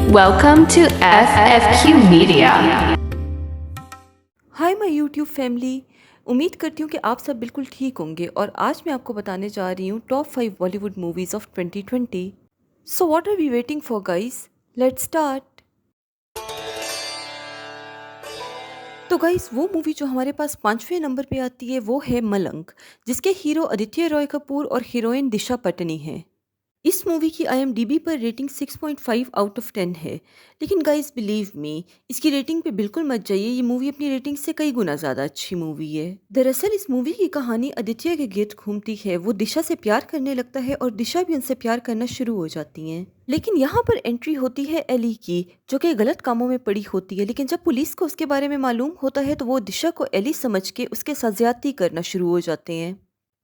Welcome to FFQ Media. Hi my YouTube family. उम्मीद करती हूँ कि आप सब बिल्कुल ठीक होंगे और आज मैं आपको बताने जा रही हूँ top 5 Bollywood movies of 2020। So what are we waiting for guys, let's start. तो गाइस वो मूवी जो हमारे पास 5वें नंबर पे आती है वो है मलंग, जिसके हीरो आदित्य रॉय कपूर और हीरोइन दिशा पटनी है। इस मूवी की IMDb पर रेटिंग 6.5 आउट ऑफ 10 है। लेकिन गाइस बिलीव मी, इसकी रेटिंग पे बिल्कुल मत जाइए, ये मूवी अपनी रेटिंग से कई गुना ज़्यादा अच्छी मूवी है। दरअसल इस मूवी की कहानी आदित्य के गिर्द घूमती है। वो दिशा से प्यार करने लगता है और दिशा भी उनसे प्यार करना शुरू हो जाती हैं। लेकिन यहाँ पर एंट्री होती है एली की, जो कि गलत कामों में पड़ी होती है। लेकिन जब पुलिस को उसके बारे में मालूम होता है तो वो दिशा को एली समझ के उसके साथ ज्यादती करना शुरू हो जाते हैं।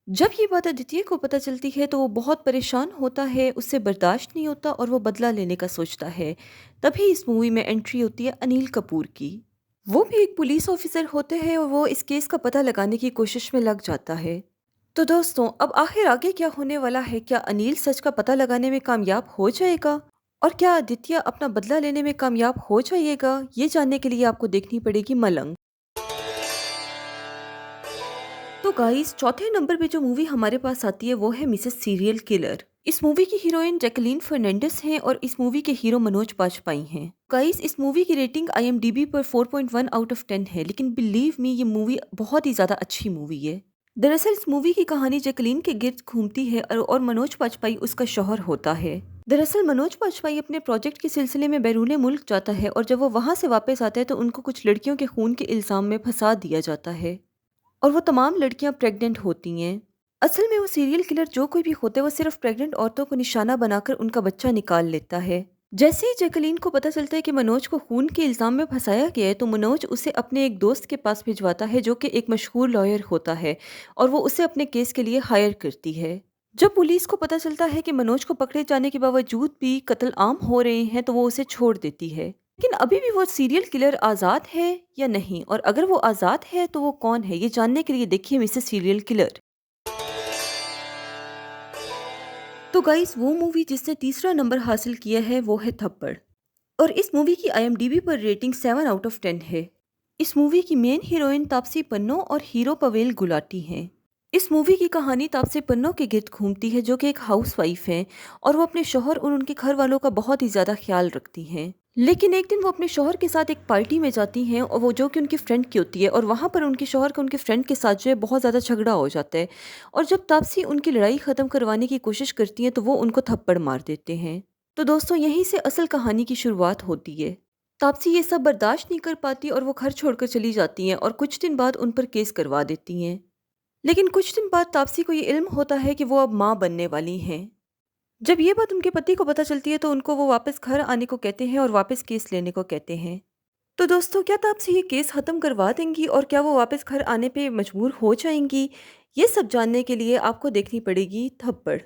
जब ये बात आदित्य को पता चलती है तो वो बहुत परेशान होता है, उससे बर्दाश्त नहीं होता और वो बदला लेने का सोचता है। तभी इस मूवी में एंट्री होती है अनिल कपूर की। वो भी एक पुलिस ऑफिसर होते हैं और वो इस केस का पता लगाने की कोशिश में लग जाता है। तो दोस्तों अब आखिर आगे क्या होने वाला है? क्या अनिल सच का पता लगाने में कामयाब हो जाएगा और क्या आदित्य अपना बदला लेने में कामयाब हो जाएगा? ये जानने के लिए आपको देखनी पड़ेगी मलंग। तो गाइस चौथे नंबर पे जो मूवी हमारे पास आती है वो है मिसेस सीरियल किलर। इस मूवी की हीरोइन जैकलीन फर्नांडिस हैं और इस मूवी के हीरो मनोज बाजपेयी हैं। गाइस इस मूवी की रेटिंग IMDb पर 4.1 आउट ऑफ 10 है। लेकिन बिलीव मी, ये मूवी बहुत ही ज्यादा अच्छी मूवी है। दरअसल इस मूवी की कहानी जैकलीन के गिर्द घूमती है और मनोज बाजपेयी उसका शौहर होता है। दरअसल मनोज बाजपेयी अपने प्रोजेक्ट के सिलसिले में बैरूने मुल्क जाता है और जब वो वहां से वापस आता है तो उनको कुछ लड़कियों के खून के इल्जाम में फंसा दिया जाता है और वो तमाम लड़कियां प्रेग्नेंट होती हैं। असल में वो सीरियल किलर जो कोई भी होता है वो सिर्फ प्रेग्नेंट औरतों को निशाना बनाकर उनका बच्चा निकाल लेता है। जैसे ही जैकलीन को पता चलता है कि मनोज को खून के इल्जाम में फंसाया गया है तो मनोज उसे अपने एक दोस्त के पास भिजवाता है जो कि एक मशहूर लॉयर होता है और वो उसे अपने केस के लिए हायर करती है। जब पुलिस को पता चलता है कि मनोज को पकड़े जाने के बावजूद भी कत्ल आम हो रहे हैं तो वो उसे छोड़ देती है। लेकिन अभी भी वो सीरियल किलर आज़ाद है या नहीं, और अगर वो आज़ाद है तो वो कौन है, ये जानने के लिए देखिए मिसेस सीरियल किलर। तो गाइस वो मूवी जिसने तीसरा नंबर हासिल किया है वो है थप्पड़ और इस मूवी की IMDb पर रेटिंग 7 आउट ऑफ 10 है। इस मूवी की मेन हीरोइन तापसी पन्नू और हीरो पवेल गुलाटी हैं। इस मूवी की कहानी तापसी पन्नू के गिर्द घूमती है जो कि एक हाउसवाइफ हैं और वो अपने शौहर और उनके घर वालों का बहुत ही ज़्यादा ख्याल रखती हैं। लेकिन एक दिन वो अपने शौहर के साथ एक पार्टी में जाती हैं और वो जो कि उनकी फ्रेंड की होती है और वहाँ पर उनके शौहर का उनके फ्रेंड के साथ जो है बहुत ज़्यादा झगड़ा हो जाता है और जब तापसी उनकी लड़ाई ख़त्म करवाने की कोशिश करती हैं तो वो उनको थप्पड़ मार देते हैं। तो दोस्तों यहीं से असल कहानी की शुरुआत होती है। तापसी ये सब बर्दाश्त नहीं कर पाती और वो घर छोड़कर चली जाती हैं और कुछ दिन बाद उन पर केस करवा देती हैं। लेकिन कुछ दिन बाद तापसी को ये इल्म होता है कि वो अब माँ बनने वाली हैं। जब ये बात उनके पति को पता चलती है तो उनको वो वापस घर आने को कहते हैं और वापस केस लेने को कहते हैं। तो दोस्तों क्या तापसी ये केस ख़त्म करवा देंगी और क्या वो वापस घर आने पे मजबूर हो जाएंगी? ये सब जानने के लिए आपको देखनी पड़ेगी थप्पड़।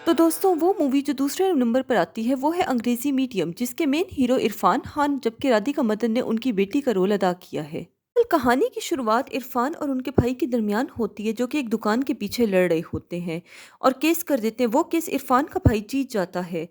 तो दोस्तों वो मूवी जो दूसरे नंबर पर आती है वो है अंग्रेजी मीडियम, जिसके मेन हीरो इरफान खान जबकि राधिका मदन ने उनकी बेटी का रोल अदा किया है। कहानी की शुरुआत इरफान और उनके भाई के दरमियान होती है जो कि एक दुकान के पीछे लड़ रहे होते हैं और केस कर देते हैं। वो केस इरफान का भाई जीत जाता है।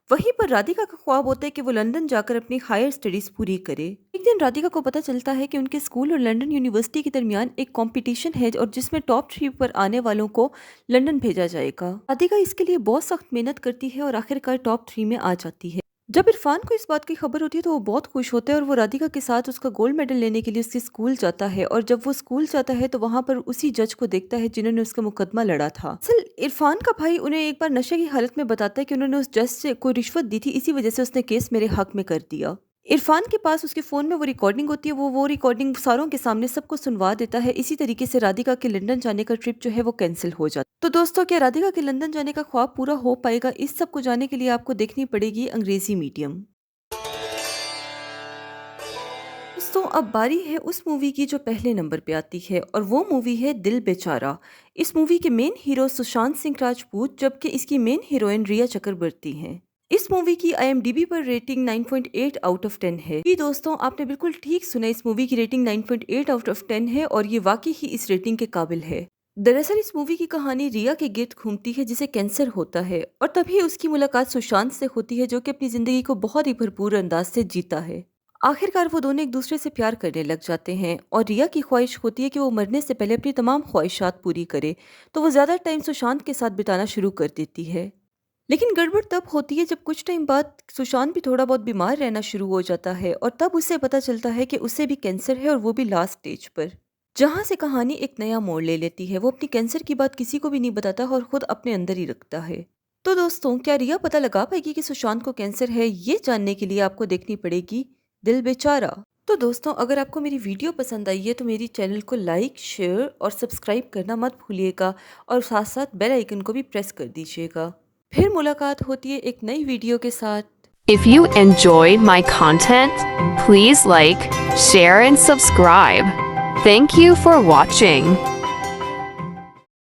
वहीं पर राधिका का ख्वाब होता है कि वो लंदन जाकर अपनी हायर स्टडीज पूरी करे। एक दिन राधिका को पता चलता है कि उनके स्कूल और लंदन यूनिवर्सिटी के दरमियान एक कंपटीशन है और जिसमें टॉप 3 पर आने वालों को लंदन भेजा जाएगा। राधिका इसके लिए बहुत सख्त मेहनत करती है और आखिरकार टॉप 3 में आ जाती है। जब इरफान को इस बात की खबर होती है तो वो बहुत खुश होता है और वो राधिका के साथ उसका गोल्ड मेडल लेने के लिए उसके स्कूल जाता है और जब वो स्कूल जाता है तो वहां पर उसी जज को देखता है जिन्होंने उसका मुकदमा लड़ा था। असल इरफान का भाई उन्हें एक बार नशे की हालत में बताता है कि उन्होंने उस जज से कोई रिश्वत दी थी, इसी वजह से उसने केस मेरे हक में कर दिया। इरफान के पास उसके फ़ोन में वो रिकॉर्डिंग होती है, वो रिकॉर्डिंग सारों के सामने सबको सुनवा देता है। इसी तरीके से राधिका के लंदन जाने का ट्रिप जो है वो कैंसिल हो जाता है। तो दोस्तों क्या राधिका के लंदन जाने का ख्वाब पूरा हो पाएगा? इस सब को जानने के लिए आपको देखनी पड़ेगी अंग्रेजी मीडियम। दोस्तों अब बारी है उस मूवी की जो पहले नंबर पे आती है और वो मूवी है दिल बेचारा। इस मूवी के मेन हीरो सुशांत सिंह राजपूत जबकि इसकी मेन हीरोइन रिया चक्रवर्ती हैं। इस मूवी की IMDb पर रेटिंग 9.8 आउट ऑफ 10 है। जी दोस्तों आपने बिल्कुल ठीक सुना, इस मूवी की रेटिंग 9.8 आउट ऑफ 10 है और ये वाकई ही इस रेटिंग के काबिल है। दरअसल इस मूवी की कहानी रिया के गिर्द घूमती है जिसे कैंसर होता है और तभी उसकी मुलाकात सुशांत से होती है जो कि अपनी जिंदगी को बहुत ही भरपूर अंदाज से जीता है। आखिरकार वो दोनों एक दूसरे से प्यार करने लग जाते हैं और रिया की ख्वाहिश होती है कि वो मरने से पहले अपनी तमाम ख्वाहिशात पूरी करे, तो वो ज़्यादा टाइम सुशांत के साथ बिताना शुरू कर देती है। लेकिन गड़बड़ तब होती है जब कुछ टाइम बाद सुशांत भी थोड़ा बहुत बीमार रहना शुरू हो जाता है और तब उसे पता चलता है कि उसे भी कैंसर है और वो भी लास्ट स्टेज पर। जहाँ से कहानी एक नया मोड़ ले लेती है, वो अपनी कैंसर की बात किसी को भी नहीं बताता और खुद अपने अंदर ही रखता है। तो दोस्तों, क्या रिया पता लगा पाएगी कि सुशांत को कैंसर है? ये जानने के लिए आपको देखनी पड़ेगी दिल बेचारा। तो दोस्तों, अगर आपको मेरी वीडियो पसंद आई है तो मेरी चैनल को लाइक, शेयर और सब्सक्राइब करना मत भूलिएगा और साथ साथ बेल आइकन को भी प्रेस कर दीजिएगा। फिर मुलाकात होती है एक नई वीडियो के साथ। If you enjoyed my content, please like, share, and subscribe. Thank you for watching.